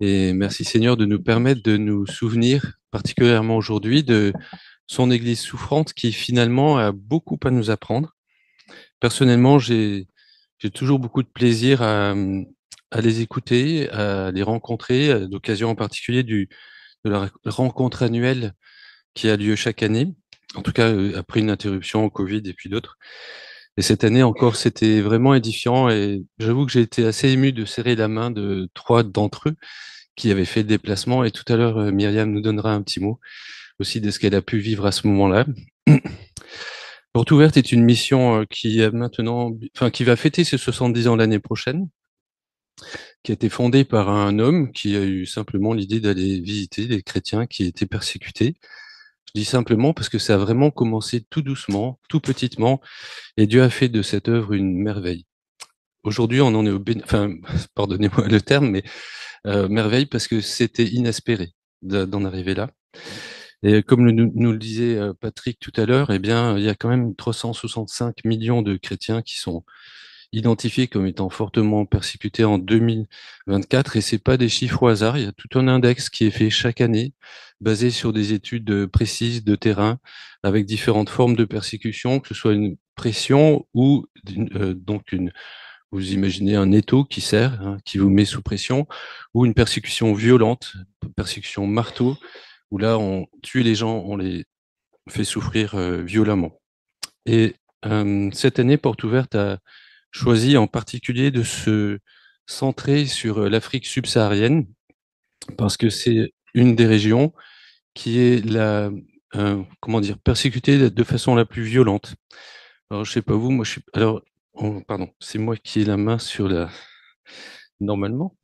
Et merci Seigneur de nous permettre de nous souvenir, particulièrement aujourd'hui, de son Église souffrante qui finalement a beaucoup à nous apprendre. Personnellement, j'ai toujours beaucoup de plaisir à les écouter, à les rencontrer, à l'occasion en particulier de la rencontre annuelle qui a lieu chaque année, en tout cas après une interruption au Covid et puis d'autres. Et cette année encore, c'était vraiment édifiant et j'avoue que j'ai été assez ému de serrer la main de trois d'entre eux qui avaient fait le déplacement. Et tout à l'heure, Myriam nous donnera un petit mot aussi de ce qu'elle a pu vivre à ce moment-là. Porte ouverte est une mission qui a maintenant, enfin, qui va fêter ses 70 ans l'année prochaine, qui a été fondée par un homme qui a eu simplement l'idée d'aller visiter les chrétiens qui étaient persécutés. Je dis simplement parce que ça a vraiment commencé tout doucement, tout petitement, et Dieu a fait de cette œuvre une merveille. Aujourd'hui, on en est enfin, pardonnez-moi le terme, mais merveille parce que c'était inespéré d'en arriver là. Et comme nous le disait Patrick tout à l'heure, eh bien, il y a quand même 365 millions de chrétiens qui sont identifiés comme étant fortement persécutés en 2024, et c'est pas des chiffres au hasard. Il y a tout un index qui est fait chaque année, basé sur des études précises de terrain, avec différentes formes de persécution, que ce soit une pression ou vous imaginez un étau qui serre, hein, qui vous met sous pression, ou une persécution violente, persécution marteau, où là on tue les gens, on les fait souffrir violemment. Et cette année, Porte Ouverte a choisi en particulier de se centrer sur l'Afrique subsaharienne, parce que c'est une des régions qui est comment dire, persécutée de façon la plus violente. Alors, je sais pas vous, moi, je suis, alors, pardon, c'est moi qui ai la main sur normalement.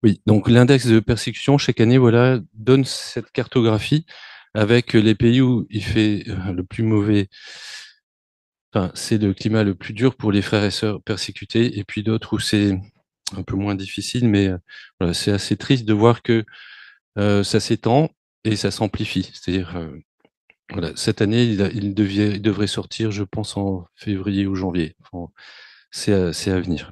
Oui, donc l'index de persécution, chaque année, voilà, donne cette cartographie avec les pays où il fait le plus mauvais. Enfin, c'est le climat le plus dur pour les frères et sœurs persécutés, et puis d'autres où c'est un peu moins difficile, mais voilà, c'est assez triste de voir que ça s'étend et ça s'amplifie. C'est-à-dire, voilà, cette année, il devrait sortir, je pense, en février ou janvier. Enfin, c'est à venir.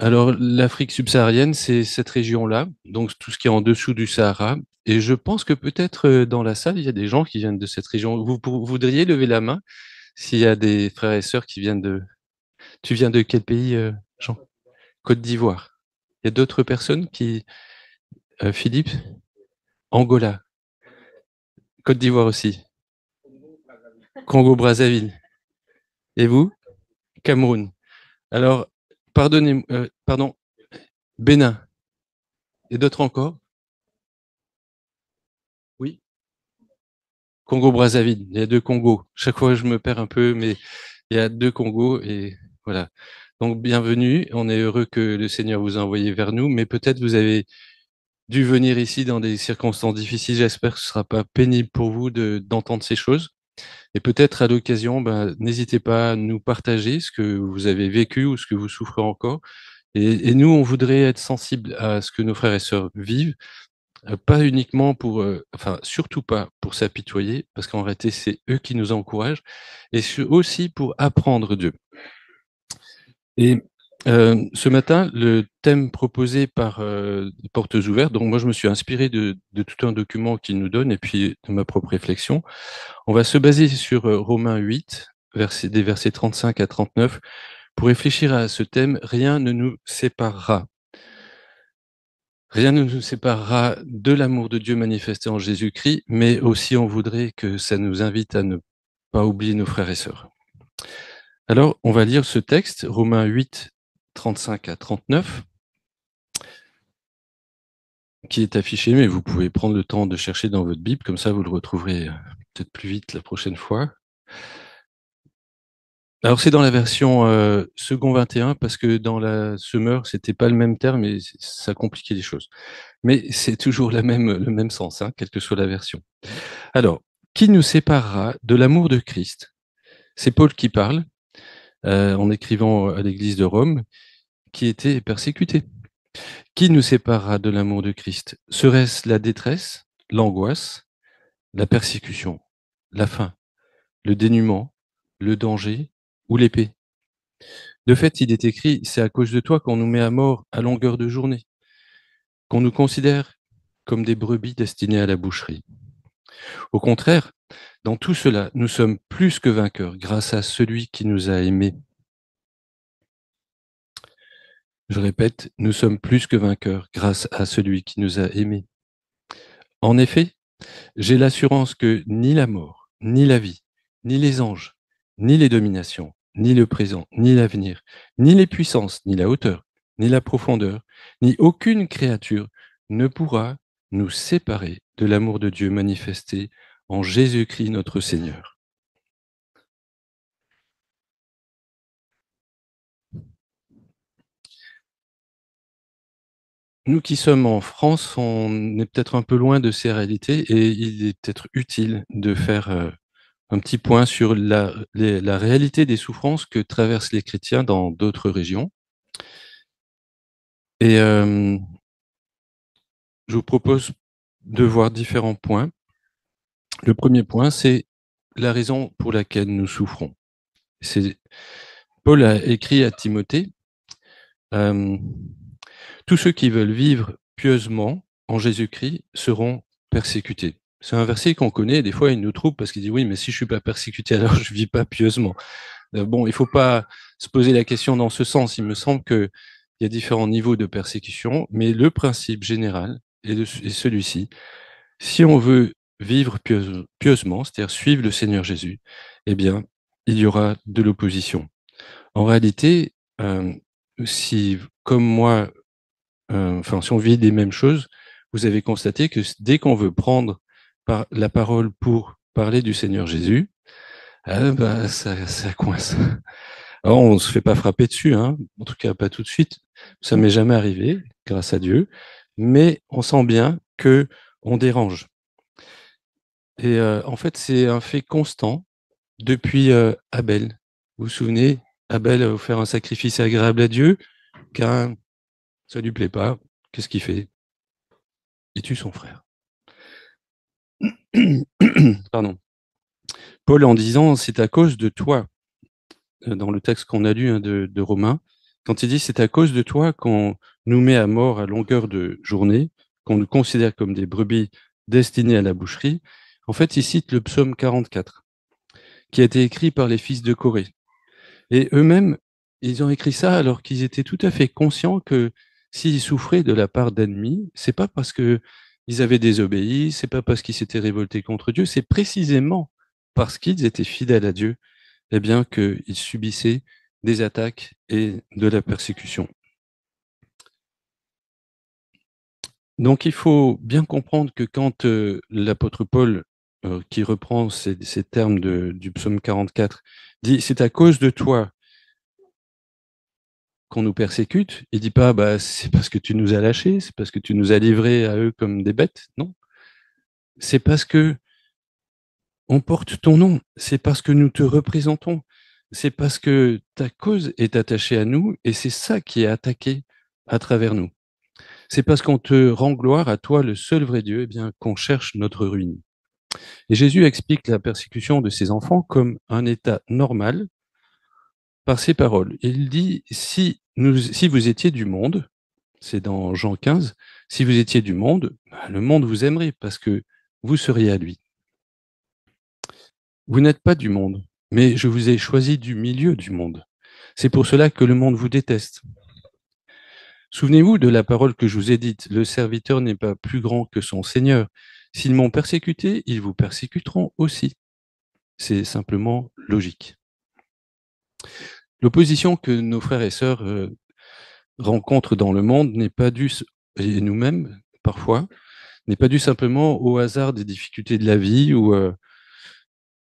Alors, l'Afrique subsaharienne, c'est cette région-là, donc tout ce qui est en dessous du Sahara. Et je pense que peut-être dans la salle, il y a des gens qui viennent de cette région. Vous voudriez lever la main s'il y a des frères et sœurs qui viennent de... Tu viens de quel pays, Jean? Côte d'Ivoire. Il y a d'autres personnes qui... Philippe? Angola. Côte d'Ivoire aussi. Congo-Brazzaville. Et vous? Cameroun. Alors, pardon, Bénin. Et d'autres encore? Oui. Congo-Brazzaville. Il y a deux Congos. Chaque fois, je me perds un peu, mais il y a deux Congos et voilà. Donc, bienvenue. On est heureux que le Seigneur vous a envoyé vers nous, mais peut-être vous avez dû venir ici dans des circonstances difficiles. J'espère que ce ne sera pas pénible pour vous d'entendre ces choses. Et peut-être à l'occasion, ben, n'hésitez pas à nous partager ce que vous avez vécu ou ce que vous souffrez encore. Et nous, on voudrait être sensibles à ce que nos frères et sœurs vivent, pas uniquement pour, enfin, surtout pas pour s'apitoyer, parce qu'en réalité, c'est eux qui nous encouragent, et aussi pour apprendre d'eux. Et ce matin, le thème proposé par Portes Ouvertes, donc moi je me suis inspiré de tout un document qu'il nous donne et puis de ma propre réflexion. On va se baser sur Romains 8, des versets 35 à 39, pour réfléchir à ce thème. Rien ne nous séparera. Rien ne nous séparera de l'amour de Dieu manifesté en Jésus-Christ, mais aussi on voudrait que ça nous invite à ne pas oublier nos frères et sœurs. Alors, on va lire ce texte, Romains 8, 35 à 39, qui est affiché, mais vous pouvez prendre le temps de chercher dans votre Bible, comme ça vous le retrouverez peut-être plus vite la prochaine fois. Alors c'est dans la version second 21, parce que dans la Semeur, c'était pas le même terme et ça compliquait les choses. Mais c'est toujours le même sens, hein, quelle que soit la version. Alors, qui nous séparera de l'amour de Christ? C'est Paul qui parle, en écrivant à l'église de Rome, qui était persécuté. Qui nous séparera de l'amour de Christ? Serait-ce la détresse, l'angoisse, la persécution, la faim, le dénuement, le danger ou l'épée? De fait, il est écrit, c'est à cause de toi qu'on nous met à mort à longueur de journée, qu'on nous considère comme des brebis destinées à la boucherie. Au contraire, dans tout cela, nous sommes plus que vainqueurs grâce à celui qui nous a aimés. Je répète, nous sommes plus que vainqueurs grâce à celui qui nous a aimés. En effet, j'ai l'assurance que ni la mort, ni la vie, ni les anges, ni les dominations, ni le présent, ni l'avenir, ni les puissances, ni la hauteur, ni la profondeur, ni aucune créature ne pourra nous séparer de l'amour de Dieu manifesté en Jésus-Christ notre Seigneur. Nous qui sommes en France, on est peut-être un peu loin de ces réalités et il est peut-être utile de faire un petit point sur la réalité des souffrances que traversent les chrétiens dans d'autres régions. Et je vous propose de voir différents points. Le premier point, c'est la raison pour laquelle nous souffrons. Paul a écrit à Timothée, tous ceux qui veulent vivre pieusement en Jésus-Christ seront persécutés. C'est un verset qu'on connaît, des fois il nous trouble parce qu'il dit oui, mais si je suis pas persécuté, alors je vis pas pieusement. Bon, il faut pas se poser la question dans ce sens. Il me semble qu'il y a différents niveaux de persécution, mais le principe général est celui-ci. Si on veut vivre pieusement, c'est-à-dire suivre le Seigneur Jésus, eh bien, il y aura de l'opposition. En réalité, si, comme moi, si on vit les mêmes choses, vous avez constaté que dès qu'on veut prendre la parole pour parler du Seigneur Jésus, ça coince. Alors, on ne se fait pas frapper dessus, hein, en tout cas pas tout de suite. Ça m'est jamais arrivé, grâce à Dieu, mais on sent bien que on dérange. Et en fait, c'est un fait constant depuis Abel. Vous vous souvenez, Abel a offert un sacrifice agréable à Dieu, car ça lui plaît pas. Qu'est-ce qu'il fait? Il tue son frère. Pardon. Paul, en disant, c'est à cause de toi, dans le texte qu'on a lu de Romains, quand il dit c'est à cause de toi qu'on nous met à mort à longueur de journée, qu'on nous considère comme des brebis destinées à la boucherie, en fait, il cite le psaume 44, qui a été écrit par les fils de Corée. Et eux-mêmes, ils ont écrit ça alors qu'ils étaient tout à fait conscients que s'ils souffraient de la part d'ennemis, c'est pas parce que ils avaient désobéi, c'est pas parce qu'ils s'étaient révoltés contre Dieu, c'est précisément parce qu'ils étaient fidèles à Dieu, eh bien qu'ils subissaient des attaques et de la persécution. Donc il faut bien comprendre que quand l'apôtre Paul, qui reprend ces termes du psaume 44, dit c'est à cause de toi qu'on nous persécute, il dit pas bah c'est parce que tu nous as lâchés, c'est parce que tu nous as livrés à eux comme des bêtes, non. C'est parce que on porte ton nom, c'est parce que nous te représentons, c'est parce que ta cause est attachée à nous et c'est ça qui est attaqué à travers nous. C'est parce qu'on te rend gloire à toi, le seul vrai Dieu, eh bien qu'on cherche notre ruine. Et Jésus explique la persécution de ses enfants comme un état normal par ses paroles. Il dit si vous étiez du monde, c'est dans Jean 15, si vous étiez du monde, le monde vous aimerait parce que vous seriez à lui. Vous n'êtes pas du monde, mais je vous ai choisi du milieu du monde. C'est pour cela que le monde vous déteste. Souvenez-vous de la parole que je vous ai dite, le serviteur n'est pas plus grand que son Seigneur. S'ils m'ont persécuté, ils vous persécuteront aussi. C'est simplement logique. L'opposition que nos frères et sœurs rencontrent dans le monde n'est pas due, et nous-mêmes parfois, n'est pas due simplement au hasard des difficultés de la vie ou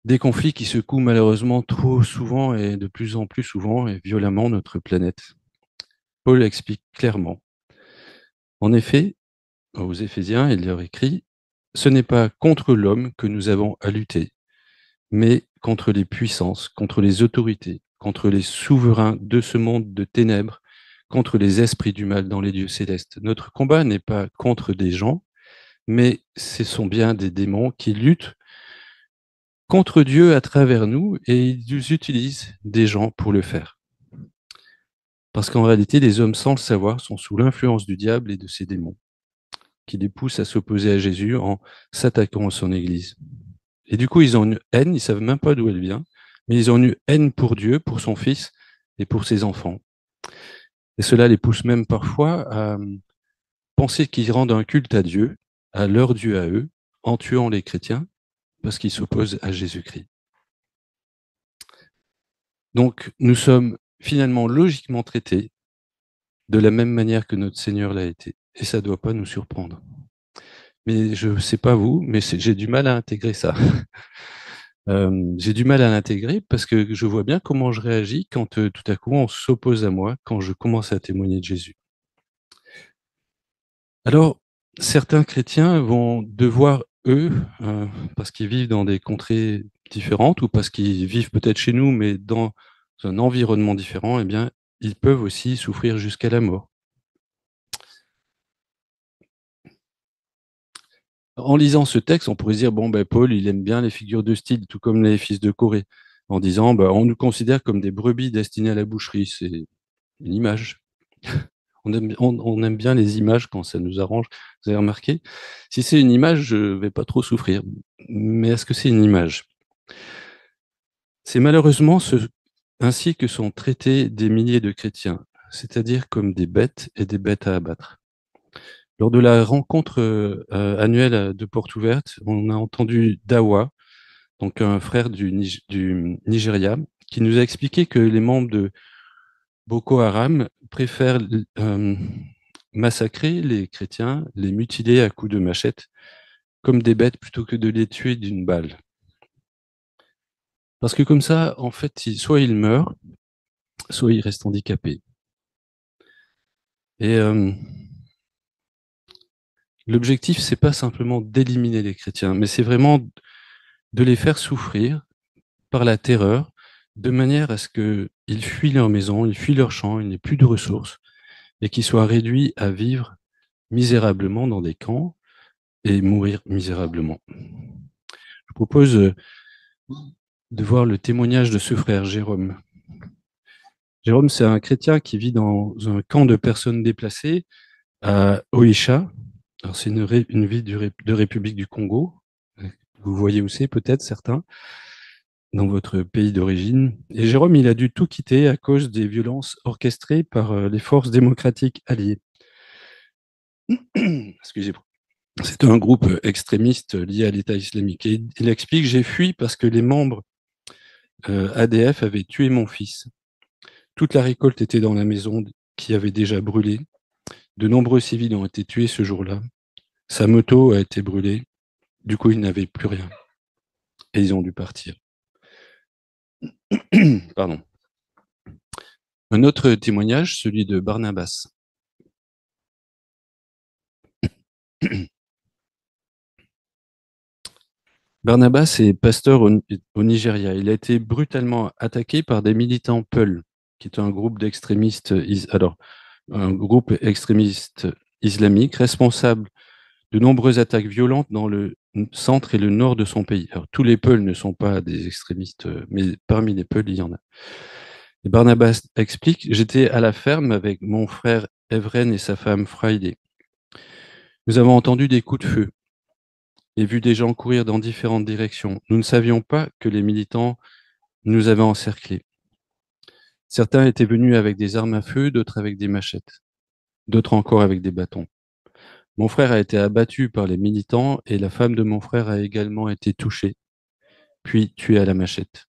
des conflits qui secouent malheureusement trop souvent et de plus en plus souvent et violemment notre planète. Paul explique clairement. En effet, aux Éphésiens, il leur écrit « Ce n'est pas contre l'homme que nous avons à lutter, mais contre les puissances, contre les autorités, contre les souverains de ce monde de ténèbres, contre les esprits du mal dans les lieux célestes. Notre combat n'est pas contre des gens, mais ce sont bien des démons qui luttent contre Dieu à travers nous et ils utilisent des gens pour le faire. » Parce qu'en réalité, les hommes, sans le savoir, sont sous l'influence du diable et de ses démons, qui les poussent à s'opposer à Jésus en s'attaquant à son Église. Et du coup, ils ont une haine, ils savent même pas d'où elle vient, mais ils ont une haine pour Dieu, pour son Fils et pour ses enfants. Et cela les pousse même parfois à penser qu'ils rendent un culte à Dieu, à leur Dieu à eux, en tuant les chrétiens, parce qu'ils s'opposent à Jésus-Christ. Donc, nous sommes finalement logiquement traités de la même manière que notre Seigneur l'a été. Et ça ne doit pas nous surprendre. Mais je ne sais pas vous, mais j'ai du mal à intégrer ça. J'ai du mal à l'intégrer parce que je vois bien comment je réagis quand tout à coup on s'oppose à moi, quand je commence à témoigner de Jésus. Alors, certains chrétiens vont devoir, eux, parce qu'ils vivent dans des contrées différentes ou parce qu'ils vivent peut-être chez nous, mais dans un environnement différent, eh bien, ils peuvent aussi souffrir jusqu'à la mort. En lisant ce texte, on pourrait se dire, bon, ben, Paul, il aime bien les figures de style, tout comme les fils de Corée, en disant, ben, on nous considère comme des brebis destinées à la boucherie. C'est une image. On aime bien les images quand ça nous arrange. Vous avez remarqué? Si c'est une image, je vais pas trop souffrir. Mais est-ce que c'est une image? C'est malheureusement ainsi que sont traités des milliers de chrétiens, c'est-à-dire comme des bêtes et des bêtes à abattre. Lors de la rencontre annuelle de Porte Ouverte, on a entendu Dawa, donc un frère du Nigeria, qui nous a expliqué que les membres de Boko Haram préfèrent massacrer les chrétiens, les mutiler à coups de machette, comme des bêtes plutôt que de les tuer d'une balle. Parce que comme ça, en fait, soit ils meurent, soit ils restent handicapés. Et l'objectif, c'est pas simplement d'éliminer les chrétiens, mais c'est vraiment de les faire souffrir par la terreur, de manière à ce qu'ils fuient leur maison, ils fuient leur champ, ils n'aient plus de ressources, et qu'ils soient réduits à vivre misérablement dans des camps et mourir misérablement. Je propose de voir le témoignage de ce frère Jérôme. Jérôme, c'est un chrétien qui vit dans un camp de personnes déplacées à Oicha. Alors, c'est une ville de République du Congo. Vous voyez où c'est, peut-être, certains, dans votre pays d'origine. Et Jérôme, il a dû tout quitter à cause des violences orchestrées par les forces démocratiques alliées. Excusez-moi. C'est un groupe extrémiste lié à l'État islamique. Et il explique, j'ai fui parce que les membres ADF avaient tué mon fils. Toute la récolte était dans la maison qui avait déjà brûlé. De nombreux civils ont été tués ce jour-là. Sa moto a été brûlée. Du coup, ils n'avaient plus rien. Et ils ont dû partir. Pardon. Un autre témoignage, celui de Barnabas. Barnabas est pasteur au Nigeria. Il a été brutalement attaqué par des militants Peul, qui est un groupe d'extrémistes, un groupe extrémiste islamique responsable de nombreuses attaques violentes dans le centre et le nord de son pays. Alors, tous les Peuls ne sont pas des extrémistes, mais parmi les Peuls, il y en a. Et Barnabas explique, j'étais à la ferme avec mon frère Evren et sa femme Friday. Nous avons entendu des coups de feu et vu des gens courir dans différentes directions. Nous ne savions pas que les militants nous avaient encerclés. Certains étaient venus avec des armes à feu, d'autres avec des machettes, d'autres encore avec des bâtons. Mon frère a été abattu par les militants et la femme de mon frère a également été touchée, puis tuée à la machette.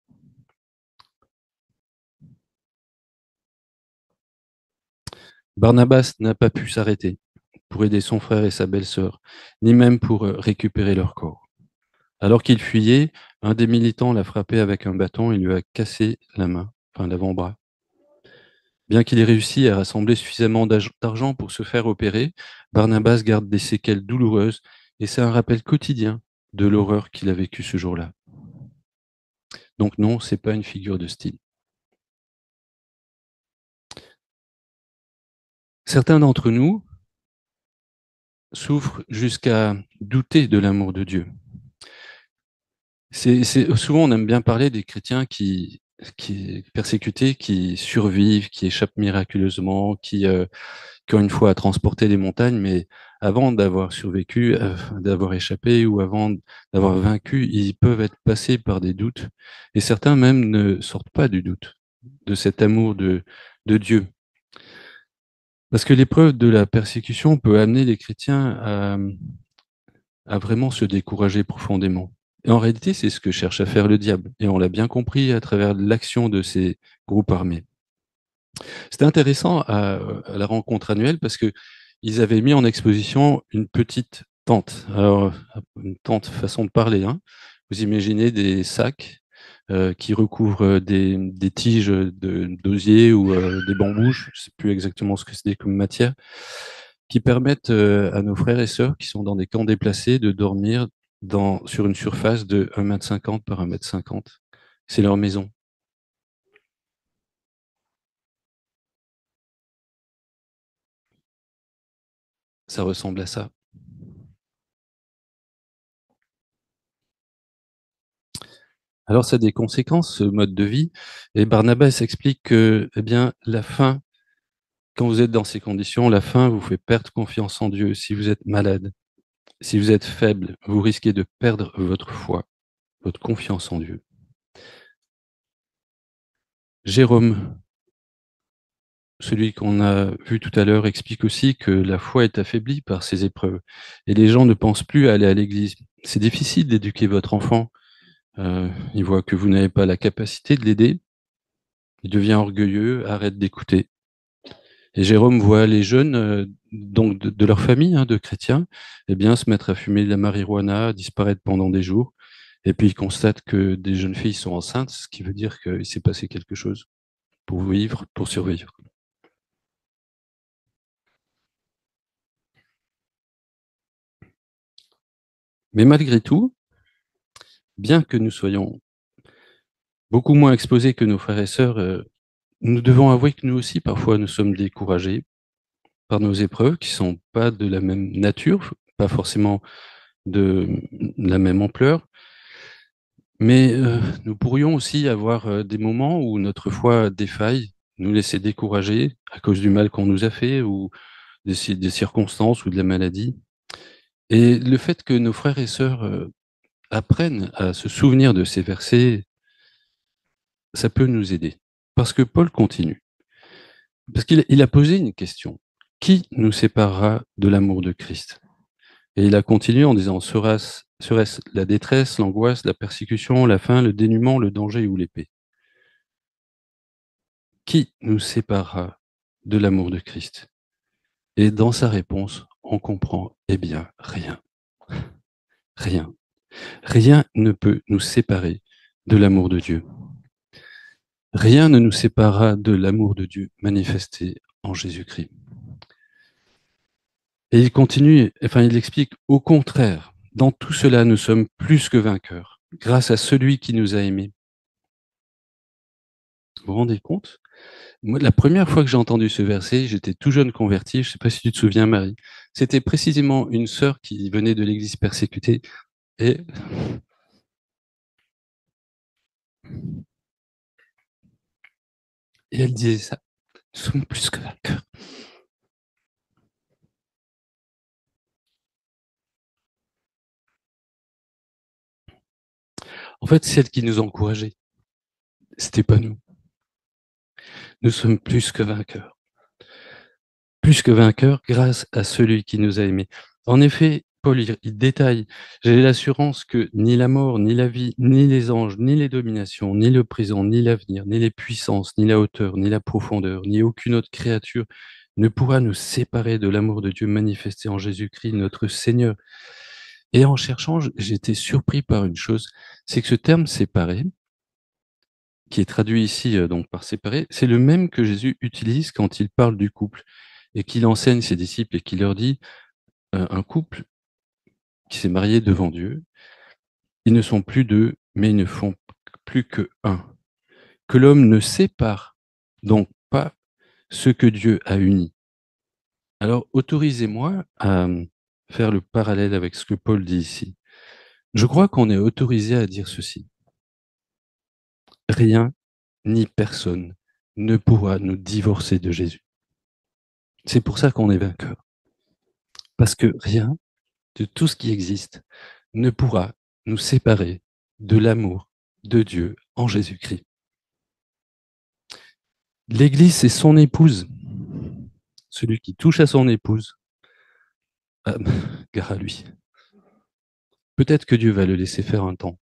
Barnabas n'a pas pu s'arrêter pour aider son frère et sa belle-sœur, ni même pour récupérer leur corps. Alors qu'il fuyait, un des militants l'a frappé avec un bâton et lui a cassé la main, enfin l'avant-bras. Bien qu'il ait réussi à rassembler suffisamment d'argent pour se faire opérer, Barnabas garde des séquelles douloureuses et c'est un rappel quotidien de l'horreur qu'il a vécue ce jour-là. Donc non, c'est pas une figure de style. Certains d'entre nous souffrent jusqu'à douter de l'amour de Dieu. Souvent, on aime bien parler des chrétiens qui qui est persécutés, qui survivent, qui échappent miraculeusement, qui ont une foi à transporter les montagnes, mais avant d'avoir survécu, d'avoir échappé ou avant d'avoir vaincu, ils peuvent être passés par des doutes. Et certains même ne sortent pas du doute, de cet amour de Dieu. Parce que l'épreuve de la persécution peut amener les chrétiens à vraiment se décourager profondément. Et en réalité, c'est ce que cherche à faire le diable. Et on l'a bien compris à travers l'action de ces groupes armés. C'était intéressant à la rencontre annuelle parce que ils avaient mis en exposition une petite tente. Alors, une tente, façon de parler, hein. Vous imaginez des sacs qui recouvrent des tiges d'osier ou des bambous, je ne sais plus exactement ce que c'était comme matière, qui permettent à nos frères et sœurs qui sont dans des camps déplacés de dormir sur une surface de 1,50 m par 1,50 m. C'est leur maison. Ça ressemble à ça. Alors, ça a des conséquences, ce mode de vie. Et Barnabas explique que, eh bien, la faim, quand vous êtes dans ces conditions, la faim vous fait perdre confiance en Dieu. Si vous êtes malade, si vous êtes faible, vous risquez de perdre votre foi, votre confiance en Dieu. Jérôme, celui qu'on a vu tout à l'heure, explique aussi que la foi est affaiblie par ces épreuves. Et les gens ne pensent plus à aller à l'église. C'est difficile d'éduquer votre enfant. Il voit que vous n'avez pas la capacité de l'aider. Il devient orgueilleux, arrête d'écouter. Et Jérôme voit les jeunes, donc de leur famille, hein, de chrétiens, eh bien, se mettre à fumer de la marijuana, disparaître pendant des jours. Et puis il constate que des jeunes filles sont enceintes, ce qui veut dire qu'il s'est passé quelque chose pour vivre, pour survivre. Mais malgré tout, bien que nous soyons beaucoup moins exposés que nos frères et sœurs, nous devons avouer que nous aussi, parfois, nous sommes découragés par nos épreuves qui sont pas de la même nature, pas forcément de la même ampleur. Mais nous pourrions aussi avoir des moments où notre foi défaille, nous laisser décourager à cause du mal qu'on nous a fait ou des circonstances ou de la maladie. Et le fait que nos frères et sœurs apprennent à se souvenir de ces versets, ça peut nous aider. Parce que Paul continue. Parce qu'il a posé une question. Qui nous séparera de l'amour de Christ? Et il a continué en disant, serait-ce la détresse, l'angoisse, la persécution, la faim, le dénuement, le danger ou l'épée? Qui nous séparera de l'amour de Christ? Et dans sa réponse, on comprend, eh bien, rien. Rien. Rien ne peut nous séparer de l'amour de Dieu. Rien ne nous séparera de l'amour de Dieu manifesté en Jésus-Christ. Et il continue, enfin, il explique, au contraire, dans tout cela, nous sommes plus que vainqueurs, grâce à celui qui nous a aimés. Vous vous rendez compte? Moi, la première fois que j'ai entendu ce verset, j'étais tout jeune converti, je ne sais pas si tu te souviens, Marie. C'était précisément une sœur qui venait de l'église persécutée et, et elle disait ça. Nous sommes plus que vainqueurs. En fait, celle qui nous encourageait, c'était pas nous. Nous sommes plus que vainqueurs. Plus que vainqueurs grâce à celui qui nous a aimés. En effet, Paul, il détaille, j'ai l'assurance que ni la mort, ni la vie, ni les anges, ni les dominations, ni le présent, ni l'avenir, ni les puissances, ni la hauteur, ni la profondeur, ni aucune autre créature ne pourra nous séparer de l'amour de Dieu manifesté en Jésus-Christ, notre Seigneur. Et en cherchant, j'ai été surpris par une chose, c'est que ce terme séparé, qui est traduit ici donc par séparé, c'est le même que Jésus utilise quand il parle du couple et qu'il enseigne ses disciples et qu'il leur dit un couple qui s'est marié devant Dieu, ils ne sont plus deux, mais ils ne font plus que un. Que l'homme ne sépare donc pas ce que Dieu a uni. Alors autorisez-moi à faire le parallèle avec ce que Paul dit ici. Je crois qu'on est autorisé à dire ceci. Rien ni personne ne pourra nous divorcer de Jésus. C'est pour ça qu'on est vainqueur. Parce que rien de tout ce qui existe ne pourra nous séparer de l'amour de Dieu en Jésus-Christ. L'Église, c'est son épouse. Celui qui touche à son épouse, gare à lui. Peut-être que Dieu va le laisser faire un temps,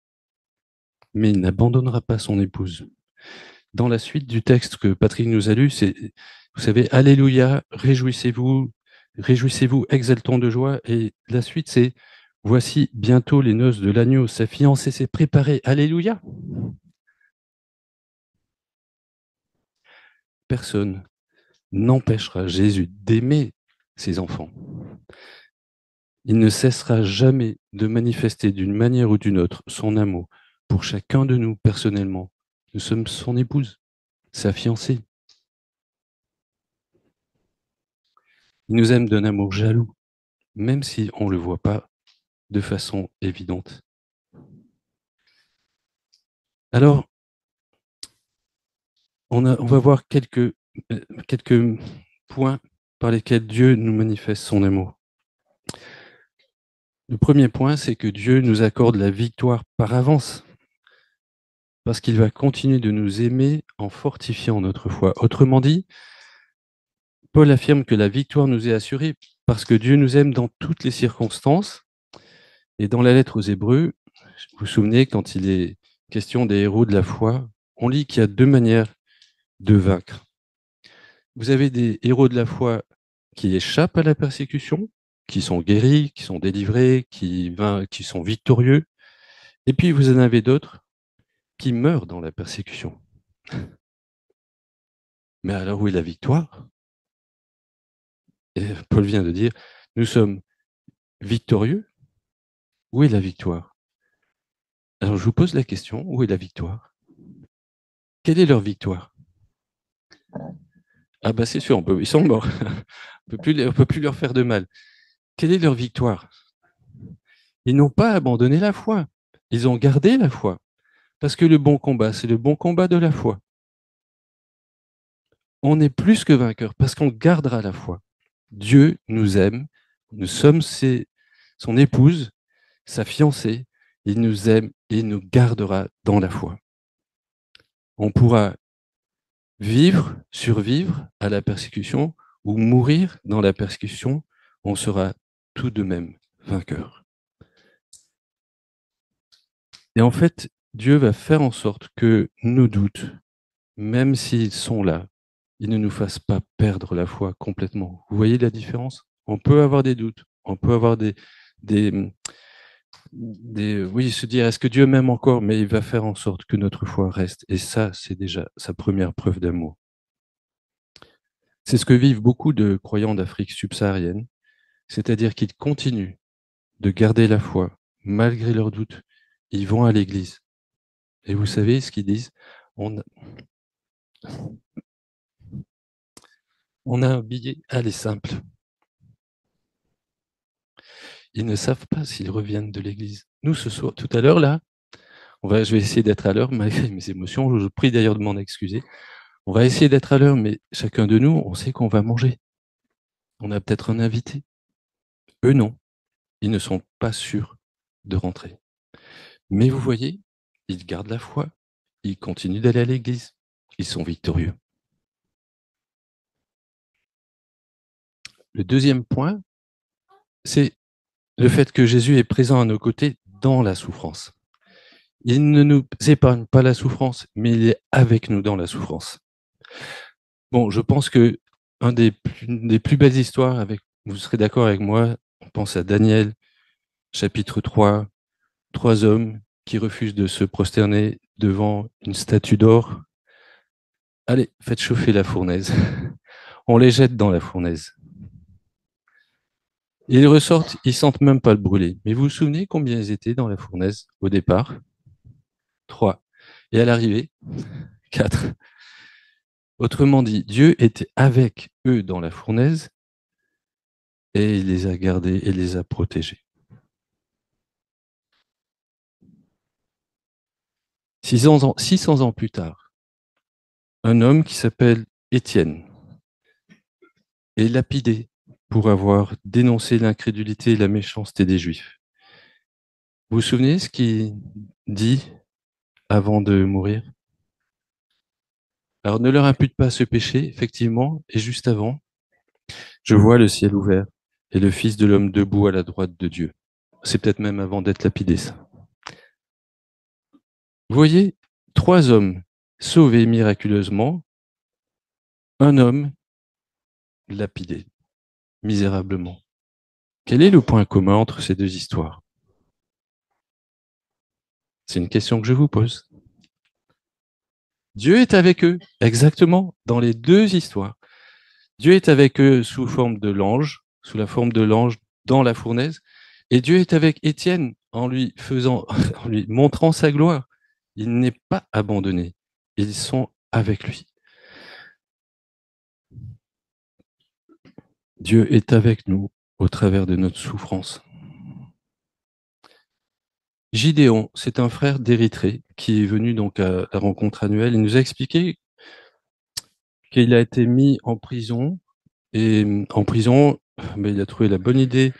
mais il n'abandonnera pas son épouse. Dans la suite du texte que Patrick nous a lu, c'est, vous savez, Alléluia, réjouissez-vous, exaltons de joie. Et la suite, c'est, voici bientôt les noces de l'agneau, sa fiancée s'est préparée. Alléluia. Personne n'empêchera Jésus d'aimer ses enfants. Il ne cessera jamais de manifester d'une manière ou d'une autre son amour pour chacun de nous personnellement. Nous sommes son épouse, sa fiancée. Il nous aime d'un amour jaloux, même si on ne le voit pas de façon évidente. Alors, on va voir quelques points par lesquels Dieu nous manifeste son amour. Le premier point, c'est que Dieu nous accorde la victoire par avance, parce qu'il va continuer de nous aimer en fortifiant notre foi. Autrement dit, Paul affirme que la victoire nous est assurée parce que Dieu nous aime dans toutes les circonstances. Et dans la lettre aux Hébreux, vous vous souvenez, quand il est question des héros de la foi, on lit qu'il y a deux manières de vaincre. Vous avez des héros de la foi qui échappent à la persécution, qui sont guéris, qui sont délivrés, qui sont victorieux. Et puis vous en avez d'autres qui meurent dans la persécution. Mais alors où est la victoire? Et Paul vient de dire, nous sommes victorieux. Où est la victoire? Alors je vous pose la question, où est la victoire? Quelle est leur victoire? Ah bah c'est sûr, ils sont morts. On ne peut plus leur faire de mal. Quelle est leur victoire? Ils n'ont pas abandonné la foi. Ils ont gardé la foi. Parce que le bon combat, c'est le bon combat de la foi. On est plus que vainqueurs parce qu'on gardera la foi. Dieu nous aime, nous sommes son épouse, sa fiancée, il nous aime et il nous gardera dans la foi. On pourra vivre, survivre à la persécution ou mourir dans la persécution, on sera tout de même vainqueur. Et en fait, Dieu va faire en sorte que nos doutes, même s'ils sont là, ils ne nous fassent pas perdre la foi complètement. Vous voyez la différence? On peut avoir des doutes, on peut avoir oui, se dire, est-ce que Dieu m'aime encore? Mais il va faire en sorte que notre foi reste. Et ça, c'est déjà sa première preuve d'amour. C'est ce que vivent beaucoup de croyants d'Afrique subsaharienne, c'est-à-dire qu'ils continuent de garder la foi malgré leurs doutes. Ils vont à l'église. Et vous savez ce qu'ils disent? On a un billet, allez, simple. Ils ne savent pas s'ils reviennent de l'église. Nous, ce soir, tout à l'heure, là, je vais essayer d'être à l'heure, malgré mes émotions. Je prie d'ailleurs de m'en excuser. On va essayer d'être à l'heure, mais chacun de nous, on sait qu'on va manger. On a peut-être un invité. Eux, non. Ils ne sont pas sûrs de rentrer. Mais vous voyez, ils gardent la foi. Ils continuent d'aller à l'église. Ils sont victorieux. Le deuxième point, c'est le fait que Jésus est présent à nos côtés dans la souffrance. Il ne nous épargne pas la souffrance, mais il est avec nous dans la souffrance. Bon, je pense que une des plus belles histoires, vous serez d'accord avec moi, on pense à Daniel, chapitre 3, 3 hommes qui refusent de se prosterner devant une statue d'or. Allez, faites chauffer la fournaise. On les jette dans la fournaise. Ils ressortent, ils sentent même pas le brûler. Mais vous vous souvenez combien ils étaient dans la fournaise au départ? 3. Et à l'arrivée, 4. Autrement dit, Dieu était avec eux dans la fournaise et il les a gardés et les a protégés. 600 ans plus tard, un homme qui s'appelle Étienne est lapidé pour avoir dénoncé l'incrédulité et la méchanceté des Juifs. Vous vous souvenez ce qu'il dit avant de mourir? Alors ne leur impute pas ce péché, effectivement, et juste avant, je vois le ciel ouvert et le Fils de l'homme debout à la droite de Dieu. C'est peut-être même avant d'être lapidé, ça. Vous voyez, trois hommes sauvés miraculeusement, un homme lapidé misérablement. Quel est le point commun entre ces deux histoires? C'est une question que je vous pose. Dieu est avec eux, exactement, dans les deux histoires. Dieu est avec eux sous forme de l'ange, sous la forme de l'ange dans la fournaise, et Dieu est avec Étienne en lui faisant, en lui montrant sa gloire. Il n'est pas abandonné. Ils sont avec lui. Dieu est avec nous au travers de notre souffrance. Gideon, c'est un frère d'Érythrée qui est venu donc à la rencontre annuelle. Il nous a expliqué qu'il a été mis en prison et en prison, mais il a trouvé la bonne idée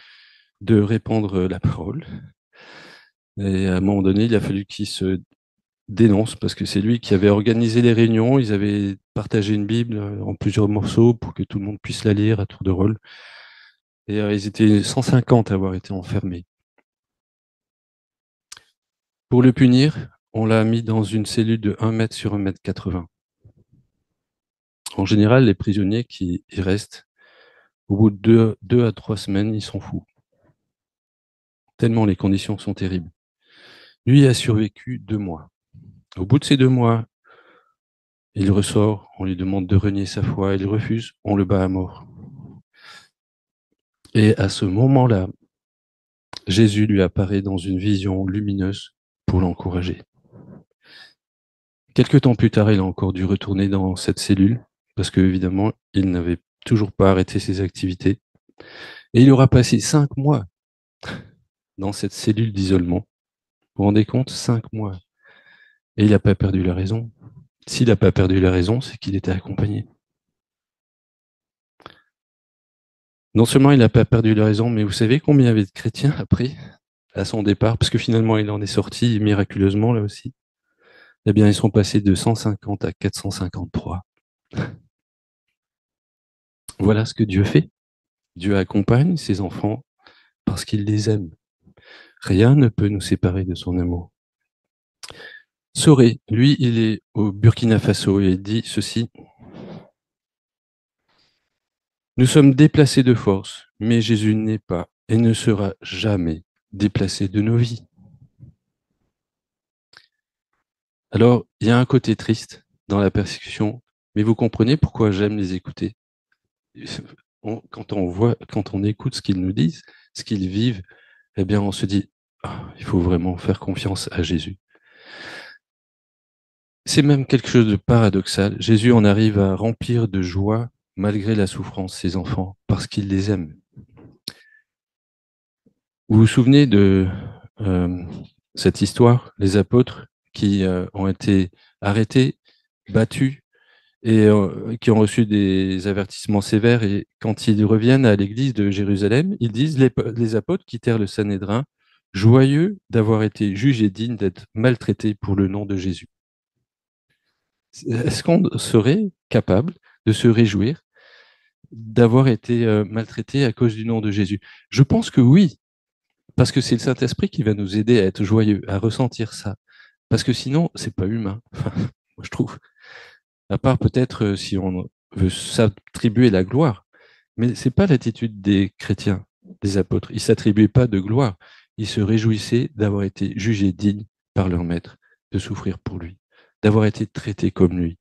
de répandre la parole. Et à un moment donné, il a fallu qu'il se dénonce parce que c'est lui qui avait organisé les réunions. Ils avaient partagé une Bible en plusieurs morceaux pour que tout le monde puisse la lire à tour de rôle. Et ils étaient 150 à avoir été enfermés. Pour le punir, on l'a mis dans une cellule de 1 mètre sur 1,80 m. En général, les prisonniers qui y restent, au bout de 2 à 3 semaines, ils sont fous. Tellement les conditions sont terribles. Lui a survécu 2 mois. Au bout de ces 2 mois, il ressort, on lui demande de renier sa foi, il refuse, on le bat à mort. Et à ce moment-là, Jésus lui apparaît dans une vision lumineuse pour l'encourager. Quelques temps plus tard, il a encore dû retourner dans cette cellule parce que, évidemment, il n'avait toujours pas arrêté ses activités. Et il aura passé 5 mois dans cette cellule d'isolement. Vous vous rendez compte? 5 mois. Et il n'a pas perdu la raison. S'il n'a pas perdu la raison, c'est qu'il était accompagné. Non seulement il n'a pas perdu la raison, mais vous savez combien il y avait de chrétiens après, à son départ, parce que finalement il en est sorti miraculeusement là aussi. Eh bien, ils sont passés de 150 à 453. Voilà ce que Dieu fait. Dieu accompagne ses enfants parce qu'il les aime. Rien ne peut nous séparer de son amour. Soré, lui, il est au Burkina Faso et il dit ceci. Nous sommes déplacés de force, mais Jésus n'est pas et ne sera jamais déplacé de nos vies. Alors, il y a un côté triste dans la persécution, mais vous comprenez pourquoi j'aime les écouter. Quand on écoute ce qu'ils nous disent, ce qu'ils vivent, eh bien, on se dit, ah, il faut vraiment faire confiance à Jésus. C'est même quelque chose de paradoxal. Jésus en arrive à remplir de joie, malgré la souffrance, ses enfants, parce qu'il les aime. Vous vous souvenez de euh, cette histoire, les apôtres qui ont été arrêtés, battus, et qui ont reçu des avertissements sévères. Et quand ils reviennent à l'église de Jérusalem, ils disent, les apôtres quittèrent le Sanhédrin, joyeux d'avoir été jugés dignes d'être maltraités pour le nom de Jésus. Est-ce qu'on serait capable de se réjouir d'avoir été maltraités à cause du nom de Jésus? Je pense que oui, parce que c'est le Saint-Esprit qui va nous aider à être joyeux, à ressentir ça. Parce que sinon, c'est pas humain, moi, je trouve. À part peut-être si on veut s'attribuer la gloire. Mais c'est pas l'attitude des chrétiens, des apôtres. Ils s'attribuaient pas de gloire. Ils se réjouissaient d'avoir été jugés dignes par leur maître, de souffrir pour lui, d'avoir été traités comme lui.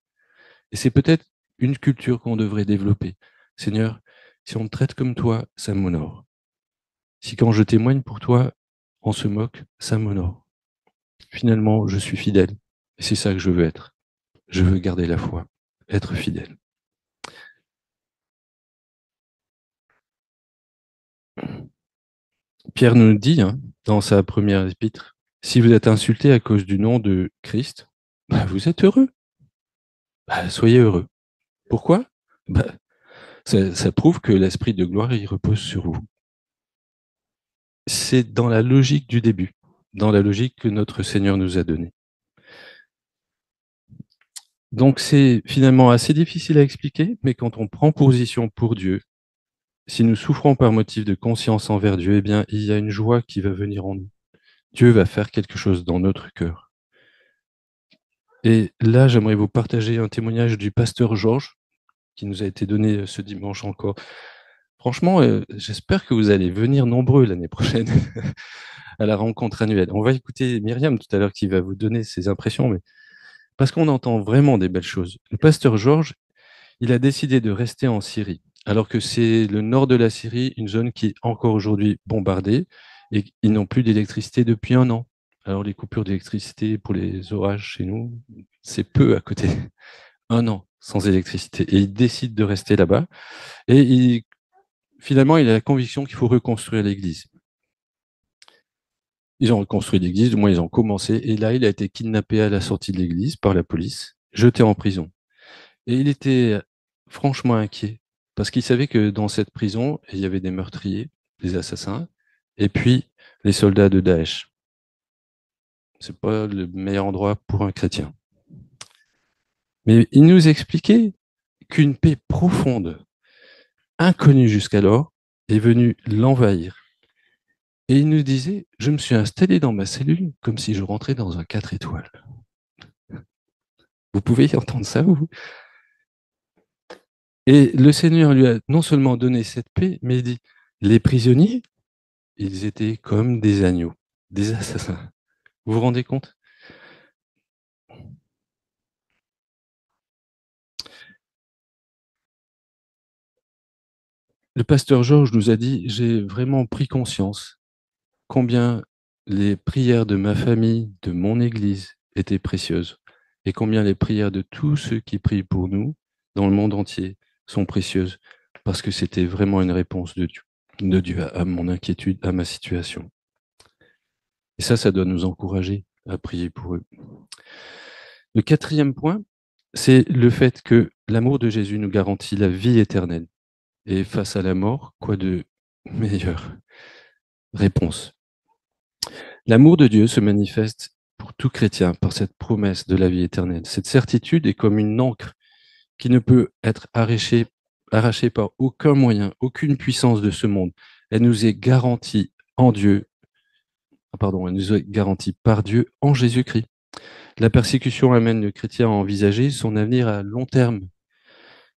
Et c'est peut-être une culture qu'on devrait développer. Seigneur, si on me traite comme toi, ça m'honore. Si quand je témoigne pour toi, on se moque, ça m'honore. Finalement, je suis fidèle. Et c'est ça que je veux être. Je veux garder la foi, être fidèle. Pierre nous dit, hein, dans sa première épître, si vous êtes insulté à cause du nom de Christ, bah, vous êtes heureux. Bah, soyez heureux. Pourquoi? Bah, ça prouve que l'esprit de gloire, il repose sur vous. C'est dans la logique du début, dans la logique que notre Seigneur nous a donnée. Donc c'est finalement assez difficile à expliquer, mais quand on prend position pour Dieu, si nous souffrons par motif de conscience envers Dieu, eh bien, il y a une joie qui va venir en nous. Dieu va faire quelque chose dans notre cœur. Et là, j'aimerais vous partager un témoignage du pasteur Georges, qui nous a été donné ce dimanche encore. Franchement, j'espère que vous allez venir nombreux l'année prochaine à la rencontre annuelle. On va écouter Myriam tout à l'heure qui va vous donner ses impressions, mais parce qu'on entend vraiment des belles choses. Le pasteur Georges, il a décidé de rester en Syrie, alors que c'est le nord de la Syrie, une zone qui est encore aujourd'hui bombardée, et ils n'ont plus d'électricité depuis 1 an. Alors les coupures d'électricité pour les orages chez nous, c'est peu à côté. 1 an sans électricité. Et il décide de rester là-bas. Et finalement, il a la conviction qu'il faut reconstruire l'église. Ils ont reconstruit l'église, du moins ils ont commencé. Et là, il a été kidnappé à la sortie de l'église par la police, jeté en prison. Et il était franchement inquiet, parce qu'il savait que dans cette prison, il y avait des meurtriers, des assassins, et puis les soldats de Daesh. C'est pas le meilleur endroit pour un chrétien. Mais il nous expliquait qu'une paix profonde, inconnue jusqu'alors, est venue l'envahir. Et il nous disait, je me suis installé dans ma cellule comme si je rentrais dans un 4 étoiles. Vous pouvez entendre ça, vous? Et le Seigneur lui a non seulement donné cette paix, mais il dit, les prisonniers, ils étaient comme des agneaux, des assassins. Vous vous rendez compte? Le pasteur Georges nous a dit, j'ai vraiment pris conscience combien les prières de ma famille, de mon Église étaient précieuses, et combien les prières de tous ceux qui prient pour nous dans le monde entier sont précieuses, parce que c'était vraiment une réponse de Dieu à mon inquiétude, à ma situation. Et ça doit nous encourager à prier pour eux. Le quatrième point, c'est le fait que l'amour de Jésus nous garantit la vie éternelle. Et face à la mort, quoi de meilleure réponse? L'amour de Dieu se manifeste pour tout chrétien par cette promesse de la vie éternelle. Cette certitude est comme une encre qui ne peut être arrachée par aucun moyen, aucune puissance de ce monde. Elle nous est garantie en Dieu, elle nous est garantie par Dieu en Jésus-Christ. La persécution amène le chrétien à envisager son avenir à long terme.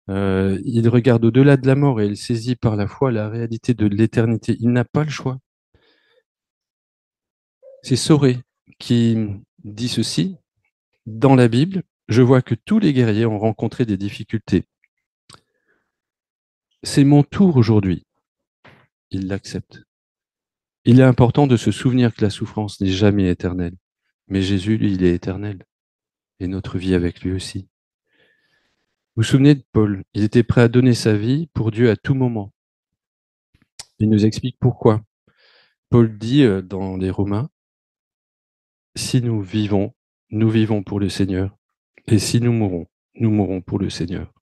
Il regarde au-delà de la mort et il saisit par la foi la réalité de l'éternité. Il n'a pas le choix. C'est Soré qui dit ceci. Dans la Bible, je vois que tous les guerriers ont rencontré des difficultés. C'est mon tour aujourd'hui. Il l'accepte. Il est important de se souvenir que la souffrance n'est jamais éternelle. Mais Jésus, lui, il est éternel. Et notre vie avec lui aussi. Vous vous souvenez de Paul? Il était prêt à donner sa vie pour Dieu à tout moment. Il nous explique pourquoi. Paul dit dans les Romains, si nous vivons pour le Seigneur. Et si nous mourrons pour le Seigneur.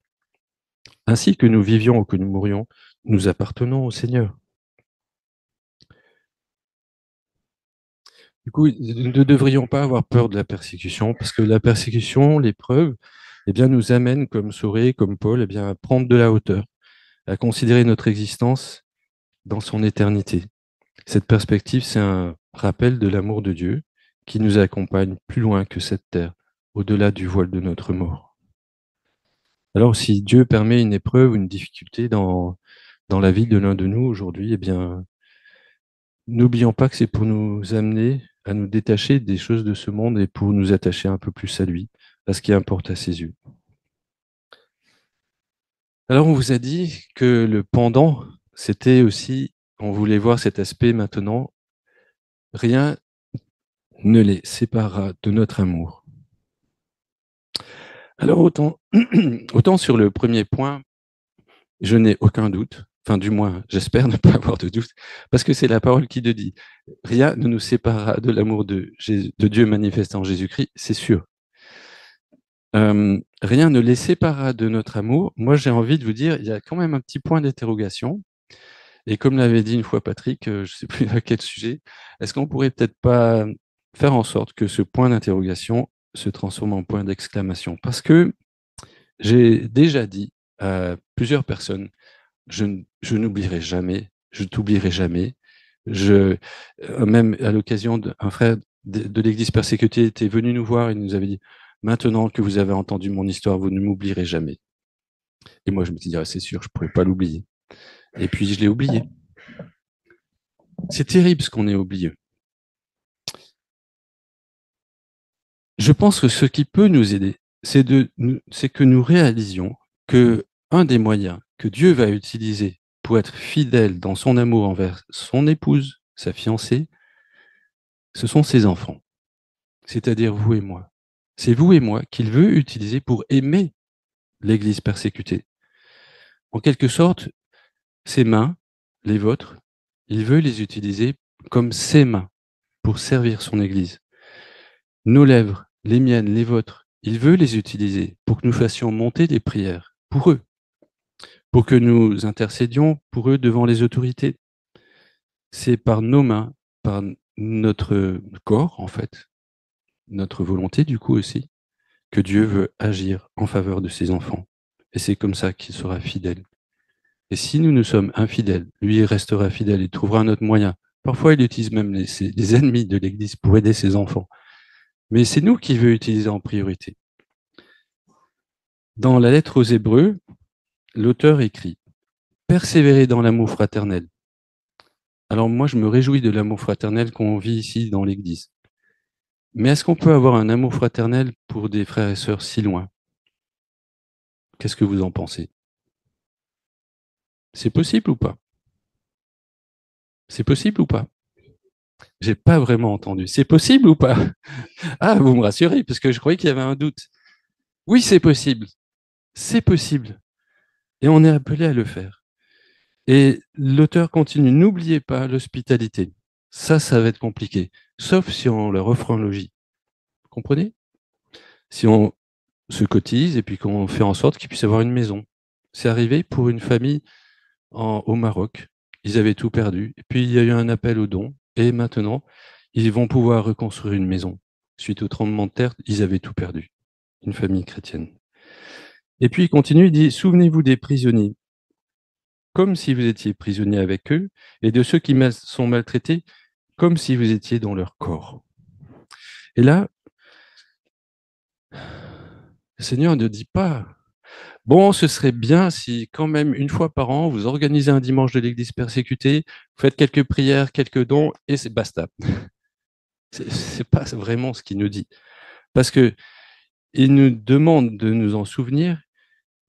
Ainsi que nous vivions ou que nous mourions, nous appartenons au Seigneur. Du coup, nous ne devrions pas avoir peur de la persécution, parce que la persécution, l'épreuve, eh bien, nous amène, comme Soré, comme Paul, eh bien, à prendre de la hauteur, à considérer notre existence dans son éternité. Cette perspective, c'est un rappel de l'amour de Dieu qui nous accompagne plus loin que cette terre, au-delà du voile de notre mort. Alors, si Dieu permet une épreuve, une difficulté dans la vie de l'un de nous aujourd'hui, eh bien, n'oublions pas que c'est pour nous amener à nous détacher des choses de ce monde et pour nous attacher un peu plus à lui, à ce qui importe à ses yeux. Alors, on vous a dit que le pendant, c'était aussi, on voulait voir cet aspect maintenant, rien ne les séparera de notre amour. Alors, autant sur le premier point, je n'ai aucun doute, enfin du moins, j'espère ne pas avoir de doute, parce que c'est la parole qui le dit. Rien ne nous séparera de l'amour de Dieu manifesté en Jésus-Christ, c'est sûr. Rien ne les séparera de notre amour. Moi, j'ai envie de vous dire, il y a quand même un petit point d'interrogation. Et comme l'avait dit une fois Patrick, je ne sais plus à quel sujet, est-ce qu'on pourrait peut-être pas faire en sorte que ce point d'interrogation se transforme en point d'exclamation? Parce que j'ai déjà dit à plusieurs personnes, je n'oublierai jamais, je t'oublierai jamais. Même à l'occasion d'un frère de l'Église persécutée était venu nous voir et nous avait dit, maintenant que vous avez entendu mon histoire, vous ne m'oublierez jamais. Et moi, je me suis dit, ah, c'est sûr, je ne pourrais pas l'oublier. Et puis, je l'ai oublié. C'est terrible ce qu'on est oublié. Je pense que ce qui peut nous aider, c'est que nous réalisions que un des moyens que Dieu va utiliser pour être fidèle dans son amour envers son épouse, sa fiancée, ce sont ses enfants, c'est-à-dire vous et moi. C'est vous et moi qu'il veut utiliser pour aimer l'Église persécutée. En quelque sorte, ses mains, les vôtres, il veut les utiliser comme ses mains pour servir son Église. Nos lèvres, les miennes, les vôtres, il veut les utiliser pour que nous fassions monter des prières pour eux, pour que nous intercédions pour eux devant les autorités. C'est par nos mains, par notre corps, en fait, notre volonté, du coup aussi, que Dieu veut agir en faveur de ses enfants. Et c'est comme ça qu'il sera fidèle. Et si nous nous sommes infidèles, lui il restera fidèle, il trouvera un autre moyen. Parfois, il utilise même les ennemis de l'Église pour aider ses enfants. Mais c'est nous qui veut utiliser en priorité. Dans la lettre aux Hébreux, l'auteur écrit « Persévérer dans l'amour fraternel ». Alors moi, je me réjouis de l'amour fraternel qu'on vit ici dans l'Église. Mais est-ce qu'on peut avoir un amour fraternel pour des frères et sœurs si loin? Qu'est-ce que vous en pensez? C'est possible ou pas? C'est possible ou pas? J'ai pas vraiment entendu. C'est possible ou pas? Ah, vous me rassurez, parce que je croyais qu'il y avait un doute. Oui, c'est possible. C'est possible. Et on est appelé à le faire. Et l'auteur continue. N'oubliez pas l'hospitalité. Ça va être compliqué. Sauf si on le refait en logis. Vous comprenez? Si on se cotise et puis qu'on fait en sorte qu'ils puissent avoir une maison. C'est arrivé pour une famille au Maroc. Ils avaient tout perdu. Et puis il y a eu un appel aux dons. Et maintenant, ils vont pouvoir reconstruire une maison. Suite au tremblement de terre, ils avaient tout perdu. Une famille chrétienne. Et puis il continue, il dit, souvenez-vous des prisonniers, comme si vous étiez prisonniers avec eux, et de ceux qui sont maltraités, comme si vous étiez dans leur corps. Et là, le Seigneur ne dit pas, bon, ce serait bien si quand même une fois par an, vous organisez un dimanche de l'église persécutée, vous faites quelques prières, quelques dons, et c'est basta. C'est pas vraiment ce qu'il nous dit. Parce que il nous demande de nous en souvenir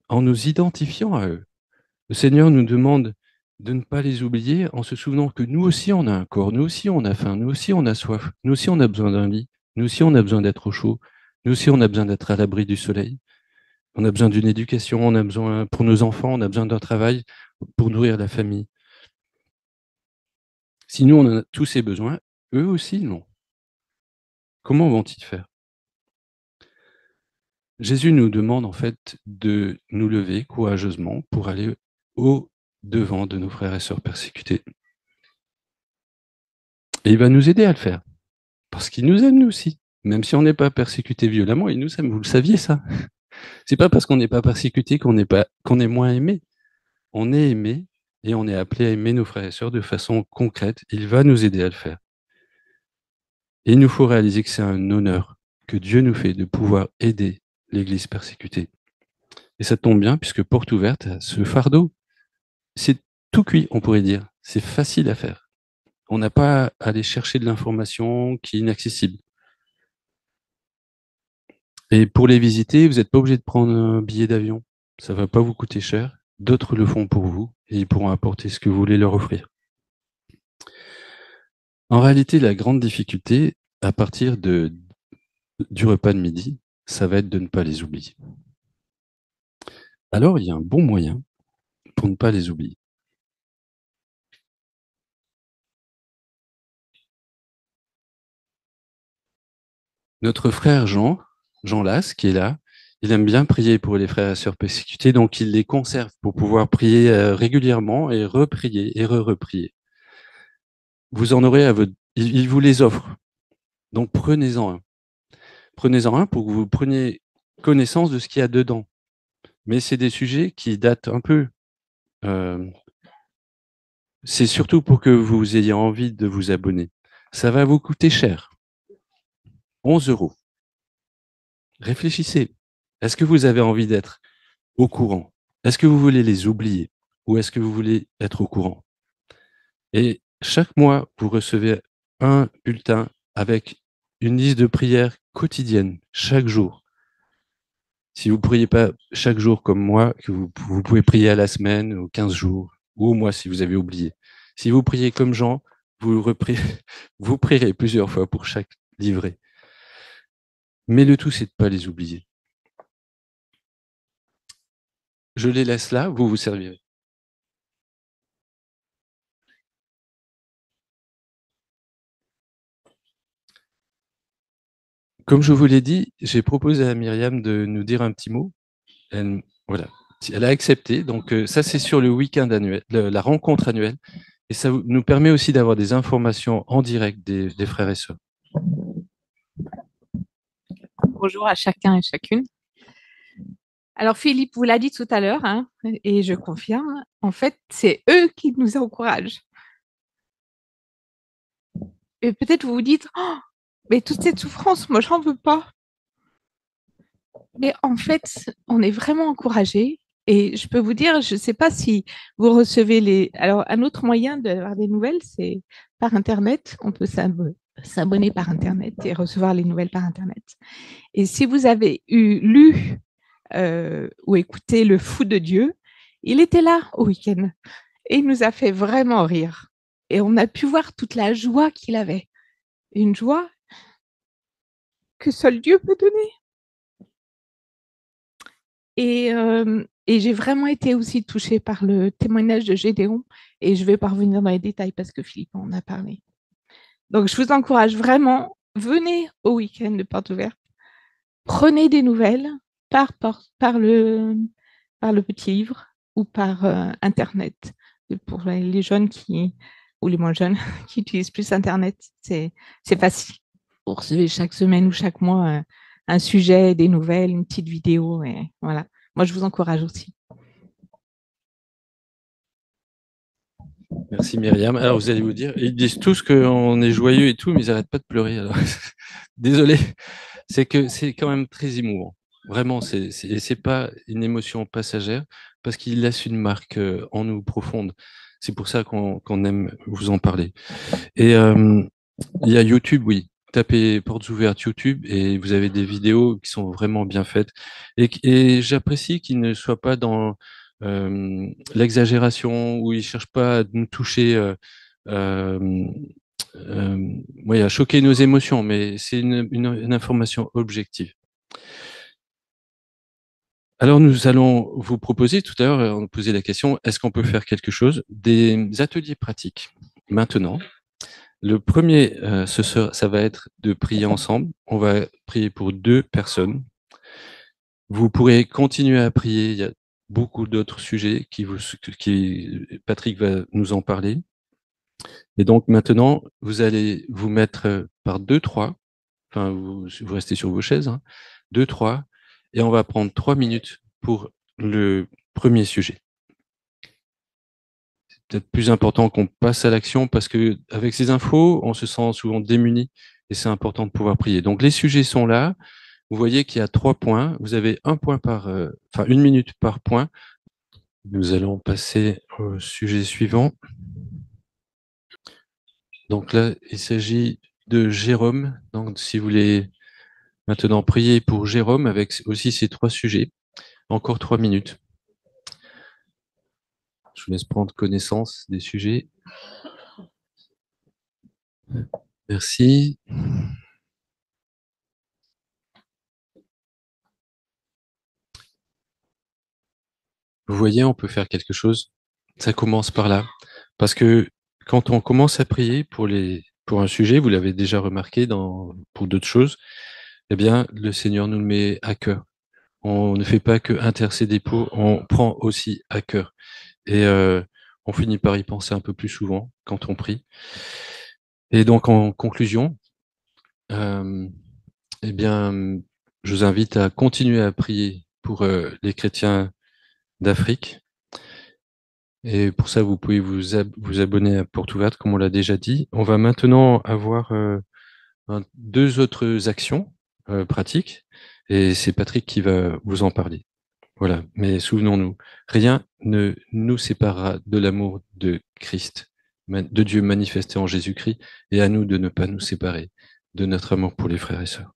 en nous identifiant à eux. Le Seigneur nous demande de ne pas les oublier en se souvenant que nous aussi on a un corps, nous aussi on a faim, nous aussi on a soif, nous aussi on a besoin d'un lit, nous aussi on a besoin d'être au chaud, nous aussi on a besoin d'être à l'abri du soleil, on a besoin d'une éducation, on a besoin pour nos enfants, on a besoin d'un travail pour nourrir la famille. Si nous on a tous ces besoins, eux aussi non. Comment vont-ils faire? Jésus nous demande en fait de nous lever courageusement pour aller au devant de nos frères et sœurs persécutés. Et il va nous aider à le faire. Parce qu'il nous aime nous aussi. Même si on n'est pas persécuté violemment, il nous aime. Vous le saviez ça? C'est pas parce qu'on n'est pas persécuté qu'on est moins aimé. On est aimé et on est appelé à aimer nos frères et sœurs de façon concrète. Il va nous aider à le faire. Et il nous faut réaliser que c'est un honneur que Dieu nous fait de pouvoir aider l'Église persécutée. Et ça tombe bien puisque porte ouverte à ce fardeau. C'est tout cuit, on pourrait dire. C'est facile à faire. On n'a pas à aller chercher de l'information qui est inaccessible. Et pour les visiter, vous n'êtes pas obligé de prendre un billet d'avion. Ça ne va pas vous coûter cher. D'autres le font pour vous et ils pourront apporter ce que vous voulez leur offrir. En réalité, la grande difficulté, à partir du repas de midi, ça va être de ne pas les oublier. Alors, il y a un bon moyen pour ne pas les oublier. Notre frère Jean Las, qui est là, Il aime bien prier pour les frères et sœurs persécutés, donc il les conserve pour pouvoir prier régulièrement et reprier et re-reprier. Vous en aurez à votre... Il vous les offre. Donc prenez-en un. Prenez-en un pour que vous preniez connaissance de ce qu'il y a dedans. Mais c'est des sujets qui datent un peu. euh, c'est surtout pour que vous ayez envie de vous abonner. Ça va vous coûter cher. 11 €. Réfléchissez. Est-ce que vous avez envie d'être au courant? Est-ce que vous voulez les oublier? Ou est-ce que vous voulez être au courant? Et chaque mois, vous recevez un bulletin avec une liste de prières quotidienne, chaque jour. Si vous ne priez pas chaque jour comme moi, que vous pouvez prier à la semaine, aux 15 jours, ou au mois si vous avez oublié. Si vous priez comme Jean, vous prierez plusieurs fois pour chaque livret. Mais le tout, c'est de ne pas les oublier. Je les laisse là, vous vous servirez. Comme je vous l'ai dit, j'ai proposé à Myriam de nous dire un petit mot. Voilà. Elle a accepté. Donc, ça, c'est sur le week-end annuel, la rencontre annuelle. Et ça nous permet aussi d'avoir des informations en direct des frères et sœurs. Bonjour à chacun et chacune. Alors, Philippe vous l'a dit tout à l'heure, hein, et je confirme, en fait, c'est eux qui nous encouragent. Et peut-être vous vous dites, oh, mais toute cette souffrance, moi, j'en veux pas. Mais en fait, on est vraiment encouragés. Et je peux vous dire, je ne sais pas si vous recevez les... Alors, un autre moyen d'avoir des nouvelles, c'est par Internet. On peut s'abonner par Internet et recevoir les nouvelles par Internet. Et si vous avez lu ou écouté Le Fou de Dieu, il était là au week-end et il nous a fait vraiment rire. Et on a pu voir toute la joie qu'il avait. Une joie que seul Dieu peut donner. Et j'ai vraiment été aussi touchée par le témoignage de Gédéon. Et je vais pas revenir dans les détails parce que Philippe en a parlé. Donc, je vous encourage vraiment, venez au week-end de Porte Ouverte. Prenez des nouvelles par le petit livre ou par Internet. Et pour les jeunes ou les moins jeunes qui utilisent plus Internet, c'est facile. Vous recevez chaque semaine ou chaque mois un sujet, des nouvelles, une petite vidéo. Et voilà. Moi, je vous encourage aussi. Merci Myriam. Alors vous allez vous dire, ils disent tous qu'on est joyeux et tout, mais ils n'arrêtent pas de pleurer. Alors. Désolé, c'est que c'est quand même très émouvant. Vraiment, c'est pas une émotion passagère parce qu'il laisse une marque en nous profonde. C'est pour ça qu'on aime vous en parler. Et il y a YouTube, oui. Tapez Portes ouvertes YouTube et vous avez des vidéos qui sont vraiment bien faites. Et j'apprécie qu'ils ne soient pas dans l'exagération, où ils cherchent pas à nous toucher, euh, oui, à choquer nos émotions, mais c'est une information objective. Alors nous allons vous proposer, tout à l'heure, on posait la question, est-ce qu'on peut faire quelque chose? Des ateliers pratiques. Maintenant, le premier, ça va être de prier ensemble. On va prier pour 2 personnes. Vous pourrez continuer à prier. Il y a beaucoup d'autres sujets qui Patrick va nous en parler. Et donc maintenant, vous allez vous mettre par 2-3. Enfin, vous restez sur vos chaises, hein, 2-3, et on va prendre 3 minutes pour le premier sujet. C'est peut-être plus important qu'on passe à l'action parce que avec ces infos, on se sent souvent démuni et c'est important de pouvoir prier. Donc les sujets sont là. Vous voyez qu'il y a 3 points. Vous avez un point enfin 1 minute par point. Nous allons passer au sujet suivant. Donc là, il s'agit de Jérôme. Donc si vous voulez maintenant prier pour Jérôme avec aussi ces 3 sujets, encore 3 minutes. Je vous laisse prendre connaissance des sujets. Merci. Vous voyez, on peut faire quelque chose. Ça commence par là. Parce que quand on commence à prier pour un sujet, vous l'avez déjà remarqué pour d'autres choses, eh bien, le Seigneur nous le met à cœur. On ne fait pas que intercéder pour, on prend aussi à cœur. Et on finit par y penser un peu plus souvent quand on prie. Et donc, en conclusion, euh, eh bien, je vous invite à continuer à prier pour les chrétiens d'Afrique. Et pour ça, vous pouvez vous abonner à Porte Ouverte, comme on l'a déjà dit. On va maintenant avoir deux autres actions pratiques, et c'est Patrick qui va vous en parler. Voilà. Mais souvenons-nous, rien ne nous séparera de l'amour de Christ, de Dieu manifesté en Jésus-Christ, et à nous de ne pas nous séparer de notre amour pour les frères et sœurs.